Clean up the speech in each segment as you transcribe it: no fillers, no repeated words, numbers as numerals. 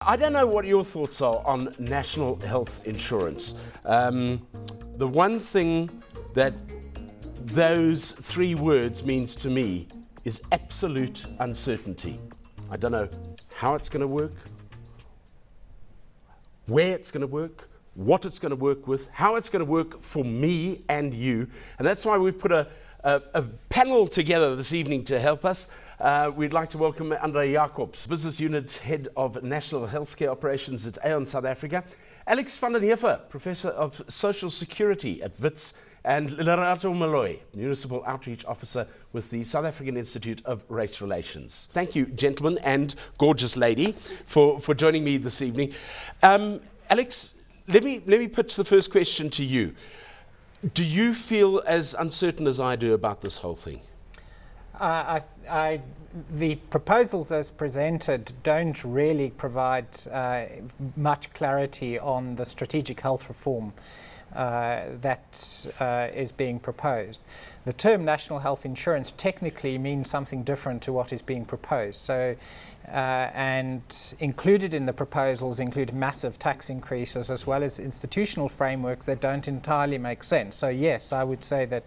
I don't know what your thoughts are on national health insurance. The one thing that those three words means to me is absolute uncertainty. I don't know how it's going to work, where it's going to work, what it's going to work with, how it's going to work for me and you. And that's why we've put a panel together this evening to help us. We'd like to welcome Andre Jacobs, Business Unit Head of National Healthcare Operations at Aon South Africa, Alex van den Heever, Professor of Social Security at Wits, and Lerato Moloi, Municipal Outreach Officer with the South African Institute of Race Relations. Thank you, gentlemen and gorgeous lady, for joining me this evening. Alex, let me put the first question to you. Do you feel as uncertain as I do about this whole thing? The proposals as presented don't really provide much clarity on the strategic health reform that is being proposed. The term national health insurance technically means something different to what is being proposed. So, and included in the proposals include massive tax increases as well as institutional frameworks that don't entirely make sense. So yes, I would say that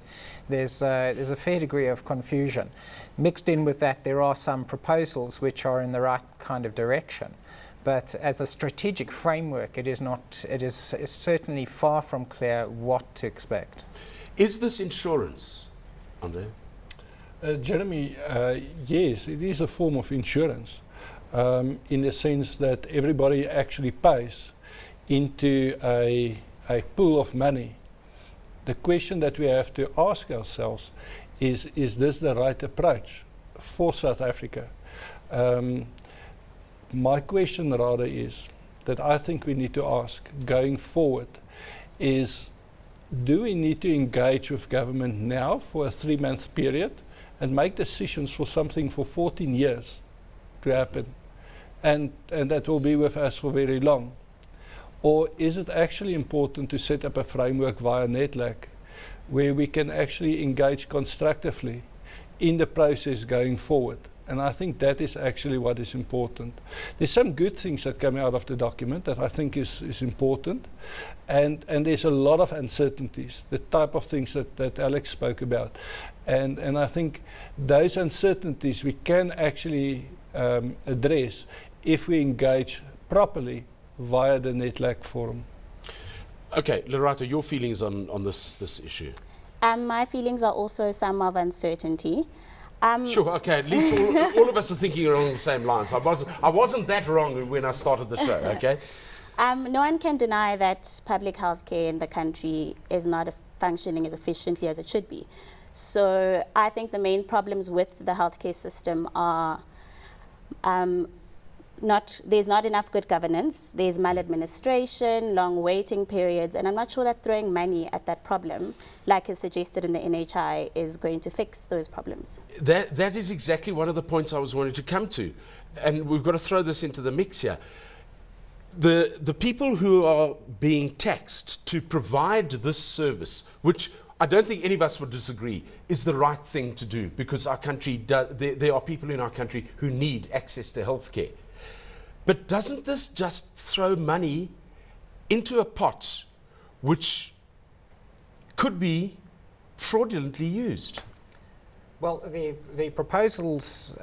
there's a fair degree of confusion. Mixed in with that, there are some proposals which are in the right kind of direction. But as a strategic framework, it is certainly far from clear what to expect. Is this insurance, Andre? Jeremy, yes, it is a form of insurance in the sense that everybody actually pays into a pool of money. The question that we have to ask ourselves is this the right approach for South Africa? My question rather is that I think we need to ask going forward is, do we need to engage with government now for a 3-month period and make decisions for something for 14 years to happen? And that will be with us for very long. Or is it actually important to set up a framework via NETLAC where we can actually engage constructively in the process going forward? And I think that is actually what is important. There's some good things that come out of the document that I think is important. And there's a lot of uncertainties, the type of things that Alex spoke about. And I think those uncertainties we can actually address if we engage properly via the NETLAC forum. Okay, Lerato, your feelings on this issue? My feelings are also some of uncertainty. Sure, okay, at least all of us are thinking along the same lines. I wasn't that wrong when I started the show, okay? No one can deny that public health care in the country is not functioning as efficiently as it should be. So I think the main problems with the healthcare system are there's not enough good governance, there's maladministration, long waiting periods, and I'm not sure that throwing money at that problem, like is suggested in the NHI, is going to fix those problems. That is exactly one of the points I was wanting to come to. And we've got to throw this into the mix here. The people who are being taxed to provide this service, which I don't think any of us would disagree, is the right thing to do, because our country, there are people in our country who need access to healthcare. But doesn't this just throw money into a pot which could be fraudulently used? Well, the proposals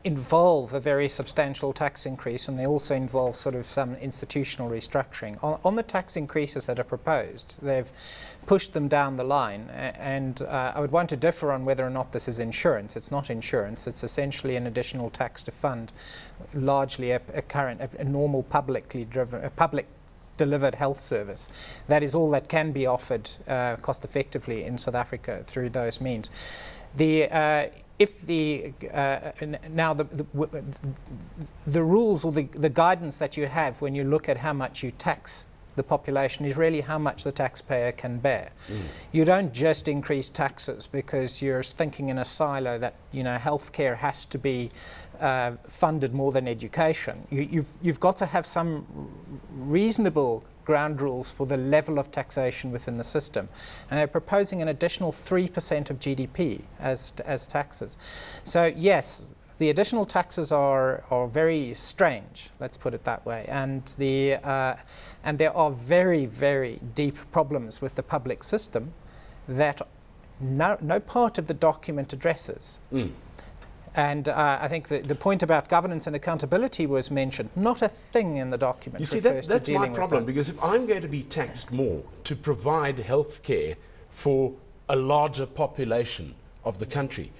involve a very substantial tax increase, and they also involve sort of some institutional restructuring. On the tax increases that are proposed, they've pushed them down the line, and I would want to differ on whether or not this is insurance. It's not insurance. It's essentially an additional tax to fund largely a normal publicly driven, a public delivered health service. That is all that can be offered cost effectively in South Africa through those means. If the rules or the guidance that you have when you look at how much you tax the population is really how much the taxpayer can bear. You don't just increase taxes because you're thinking in a silo that healthcare has to be funded more than education. You've got to have some reasonable ground rules for the level of taxation within the system. And they're proposing an additional 3% of GDP as taxes. So yes, The additional taxes are very strange, let's put it that way, and there are very, very deep problems with the public system that no part of the document addresses. And I think the point about governance and accountability was mentioned. Not a thing in the document. You see, that's my problem, because if I'm going to be taxed more to provide health care for a larger population of the country,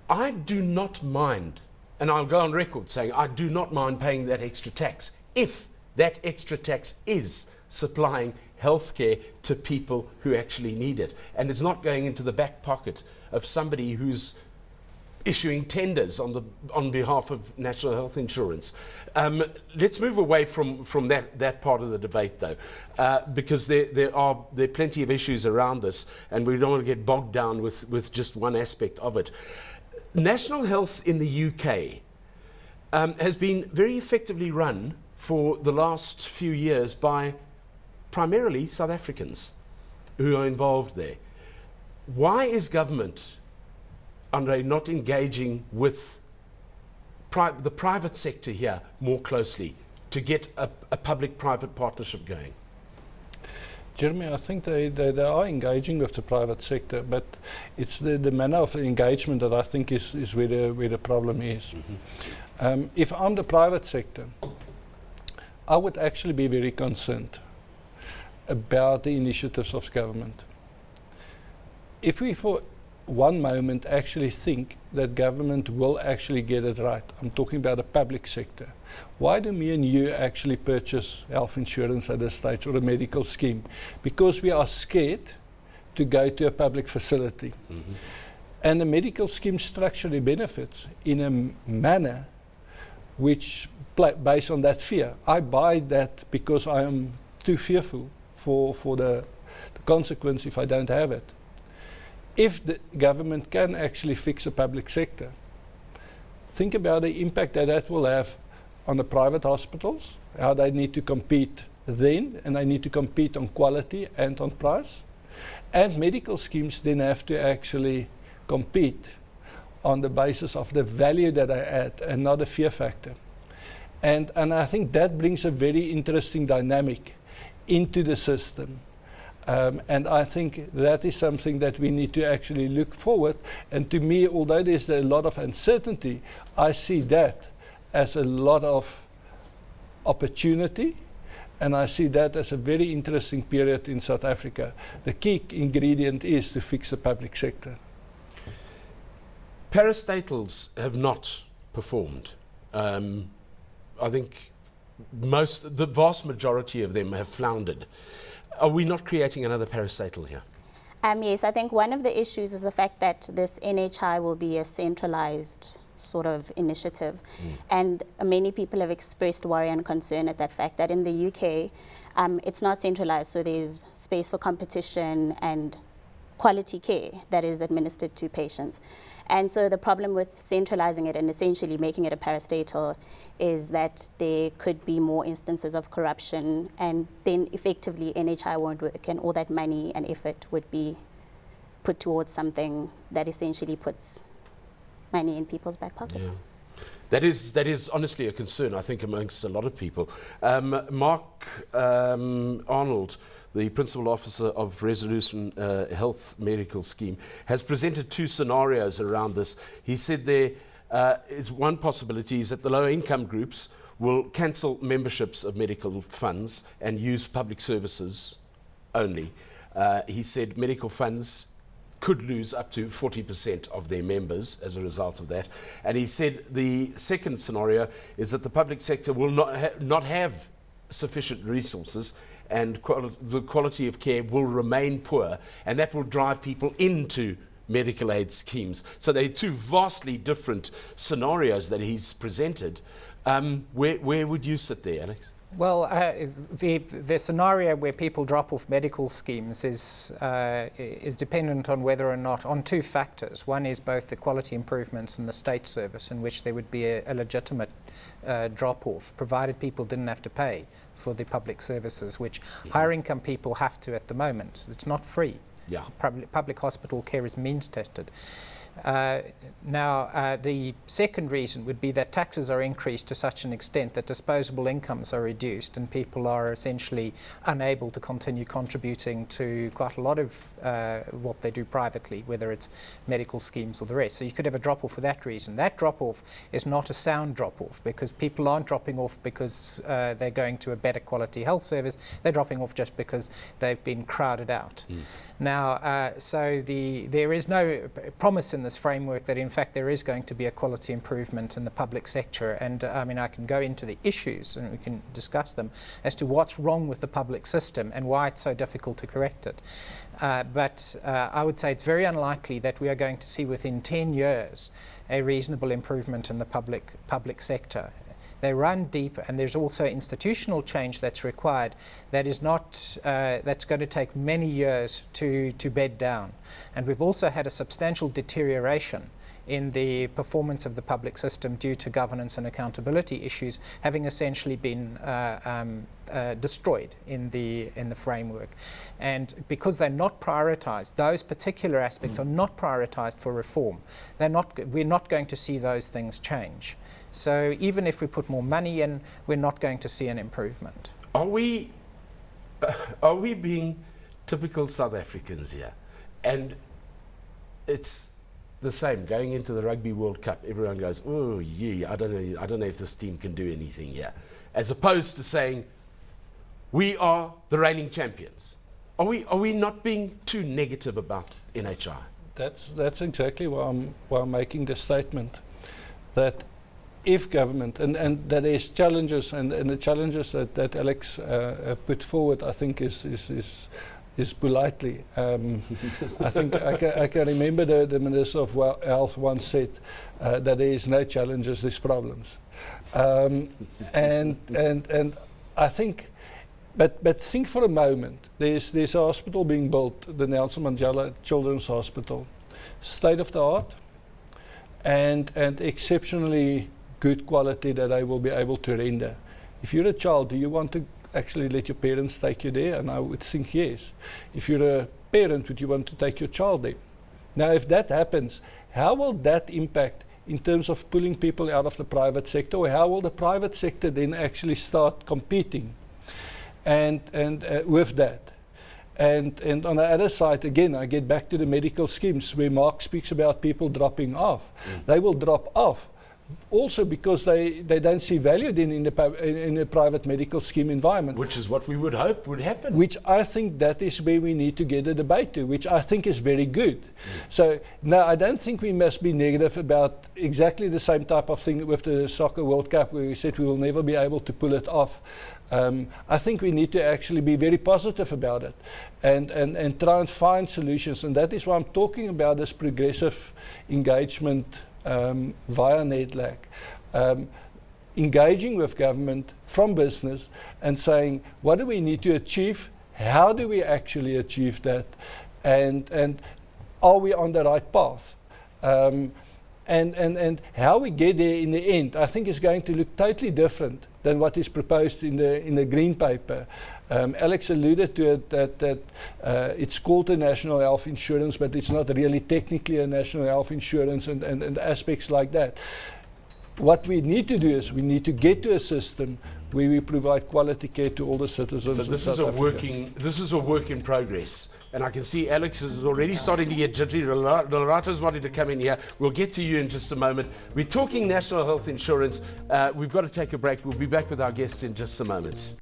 I do not mind, and I'll go on record saying I do not mind paying that extra tax if that extra tax is supplying health care to people who actually need it, and it's not going into the back pocket of somebody who's issuing tenders on behalf of national health insurance. Let's move away from that part of the debate, though, because there are plenty of issues around this, and we don't want to get bogged down with just one aspect of it. National health in the UK has been very effectively run for the last few years by primarily South Africans who are involved there. Why is government, Andre, not engaging with the private sector here more closely to get a public-private partnership going? Jeremy, I think they are engaging with the private sector, but it's the manner of engagement that I think is where the problem is. If I'm the private sector, I would actually be very concerned about the initiatives of government. If we for one moment actually think that government will actually get it right, I'm talking about the public sector, why do me and you actually purchase health insurance at this stage, or a medical scheme? Because we are scared to go to a public facility. And the medical scheme structure the benefits in a manner which based on that fear. I buy that because I am too fearful for the consequence if I don't have it. If the government can actually fix a public sector, think about the impact that will have on the private hospitals, how they need to compete then, and they need to compete on quality and on price. And medical schemes then have to actually compete on the basis of the value that I add and not a fear factor. And I think that brings a very interesting dynamic into the system. And I think that is something that we need to actually look forward. And to me, although there's a lot of uncertainty, I see that as a lot of opportunity. And I see that as a very interesting period in South Africa. The key ingredient is to fix the public sector. Parastatals have not performed. I think the vast majority of them have floundered. Are we not creating another parastatal here? Yes, I think one of the issues is the fact that this NHI will be a centralized sort of initiative. And many people have expressed worry and concern at that fact that in the UK, it's not centralized, so there's space for competition and quality care that is administered to patients. And so the problem with centralizing it and essentially making it a parastatal is that there could be more instances of corruption, and then effectively NHI won't work, and all that money and effort would be put towards something that essentially puts money in people's back pockets. Yeah. That is honestly a concern, I think, amongst a lot of people. Mark Arnold, the Principal Officer of Resolution Health Medical Scheme, has presented two scenarios around this. He said there is one possibility is that the lower income groups will cancel memberships of medical funds and use public services only. He said medical funds could lose up to 40% of their members as a result of that. And he said the second scenario is that the public sector will not have sufficient resources, and the quality of care will remain poor, and that will drive people into medical aid schemes. So they're two vastly different scenarios that he's presented. Where would you sit there, Alex? Well, the scenario where people drop off medical schemes is dependent on whether or not, on two factors. One is both the quality improvements in the state service, in which there would be a legitimate drop-off, provided people didn't have to pay for the public services, which higher income people have to at the moment. It's not free. Yeah. Public hospital care is means tested. Now, the second reason would be that taxes are increased to such an extent that disposable incomes are reduced and people are essentially unable to continue contributing to quite a lot of what they do privately, whether it's medical schemes or the rest. So you could have a drop-off for that reason. That drop-off is not a sound drop-off because people aren't dropping off because they're going to a better quality health service. They're dropping off just because they've been crowded out. Now, so there is no promise in this framework that in fact there is going to be a quality improvement in the public sector, and I mean I can go into the issues and we can discuss them as to what's wrong with the public system and why it's so difficult to correct it. But I would say it's very unlikely that we are going to see within 10 years a reasonable improvement in the public sector. They run deep, and there's also institutional change that's required that is not, that's going to take many years to bed down. And we've also had a substantial deterioration in the performance of the public system due to governance and accountability issues having essentially been destroyed in the framework. And because they're not prioritized, those particular aspects are not prioritized for reform. We're not going to see those things change. So even if we put more money in, we're not going to see an improvement. Are we being typical South Africans here? And it's the same, going into the Rugby World Cup, everyone goes, oh yeah, I don't know if this team can do anything here. As opposed to saying, we are the reigning champions. Are we not being too negative about NHI? That's exactly why I'm making the statement that if government, and that is challenges, and the challenges that Alex put forward, I think is politely. I think I can remember the Minister of Health once said that there is no challenges, there's problems. And I think, but think for a moment, there's a hospital being built, the Nelson Mandela Children's Hospital, state of the art, and exceptionally good quality that I will be able to render. If you're a child, do you want to actually let your parents take you there? And I would think yes. If you're a parent, would you want to take your child there? Now, if that happens, how will that impact in terms of pulling people out of the private sector, or how will the private sector then actually start competing and with that? And on the other side, again, I get back to the medical schemes where Mark speaks about people dropping off. They will drop off also because they don't see value then in the private medical scheme environment. Which is what we would hope would happen. Which I think that is where we need to get a debate to, which I think is very good. So, no, I don't think we must be negative about exactly the same type of thing with the Soccer World Cup where we said we will never be able to pull it off. I think we need to actually be very positive about it and try and find solutions. And that is why I'm talking about this progressive engagement via NEDLAC, engaging with government from business and saying, what do we need to achieve? How do we actually achieve that? And are we on the right path? And how we get there in the end, I think is going to look totally different than what is proposed in the green paper. Alex alluded to it that it's called a national health insurance, but it's not really technically a national health insurance and aspects like that. What we need to do is we need to get to a system where we provide quality care to all the citizens. So this is a work in progress. And I can see Alex is already starting to get jittery. Lerato's wanting to come in here. We'll get to you in just a moment. We're talking national health insurance. We've got to take a break. We'll be back with our guests in just a moment.